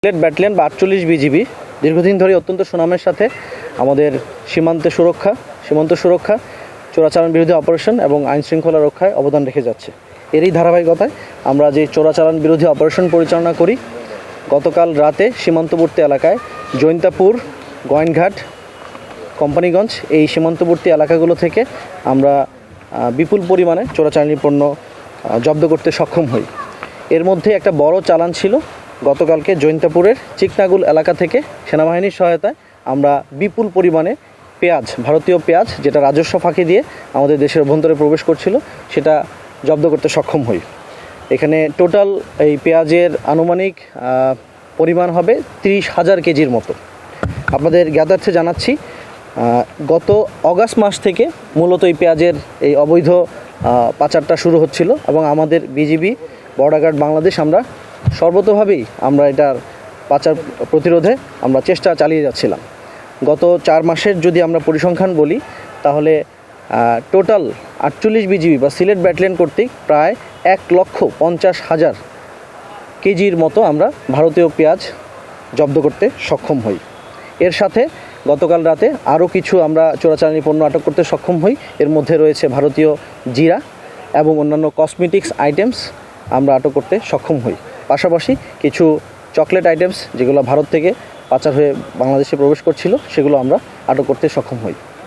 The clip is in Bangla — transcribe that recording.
সিলেট ব্যাটালিয়ন বা 48 বিজিবি দীর্ঘদিন ধরে অত্যন্ত সুনামের সাথে আমাদের সীমান্ত সুরক্ষা, চোরাচালান বিরোধী অপারেশন এবং আইন শৃঙ্খলা রক্ষায় অবদান রেখে যাচ্ছে। এরই ধারাবাহিকতায় আমরা যে চোরাচালান বিরোধী অপারেশন পরিচালনা করি, গতকাল রাতে সীমান্তবর্তী এলাকায় জৈন্তাপুর, গোয়েনঘাট, কোম্পানিগঞ্জ এই সীমান্তবর্তী এলাকাগুলো থেকে আমরা বিপুল পরিমাণে চোরাচালানি পণ্য জব্দ করতে সক্ষম হই। এর মধ্যে একটা বড় চালান ছিল গতকালকে জৈন্তাপুরের চিকনাগুল এলাকা থেকে সেনাবাহিনীর সহায়তায় আমরা বিপুল পরিমাণে পেঁয়াজ, ভারতীয় পেঁয়াজ, যেটা রাজস্ব ফাঁকি দিয়ে আমাদের দেশের অভ্যন্তরে প্রবেশ করছিল, সেটা জব্দ করতে সক্ষম হই। এখানে টোটাল এই পেঁয়াজের আনুমানিক পরিমাণ হবে 30,000 কেজির মতো। আপনাদের জ্ঞাতার্থে জানাচ্ছি, গত অগাস্ট মাস থেকে মূলত এই পেঁয়াজের এই অবৈধ পাচারটা শুরু হচ্ছিল এবং আমাদের বিজিবি বর্ডার গার্ড বাংলাদেশ আমরা সর্বতোভাবেই আমরা এটার পাচার প্রতিরোধে আমরা চেষ্টা চালিয়ে যাচ্ছিলাম। গত 4 মাসের যদি আমরা পরিসংখ্যান বলি, তাহলে টোটাল 48 বিজিবি বা সিলেট ব্যাটালিয়ন কর্তৃক প্রায় 1,50,000 কেজির মতো আমরা ভারতীয় পেঁয়াজ জব্দ করতে সক্ষম হই। এর সাথে গতকাল রাতে আরও কিছু আমরা চোরাচালানি পণ্য আটক করতে সক্ষম হই। এর মধ্যে রয়েছে ভারতীয় জিরা এবং অন্যান্য কসমেটিক্স আইটেমস আমরা আটক করতে সক্ষম হই। পাশাপাশি কিছু চকলেট আইটেমস যেগুলো ভারত থেকে পাচার হয়ে বাংলাদেশে প্রবেশ করছিল, সেগুলো আমরা আটক করতে সক্ষম হই।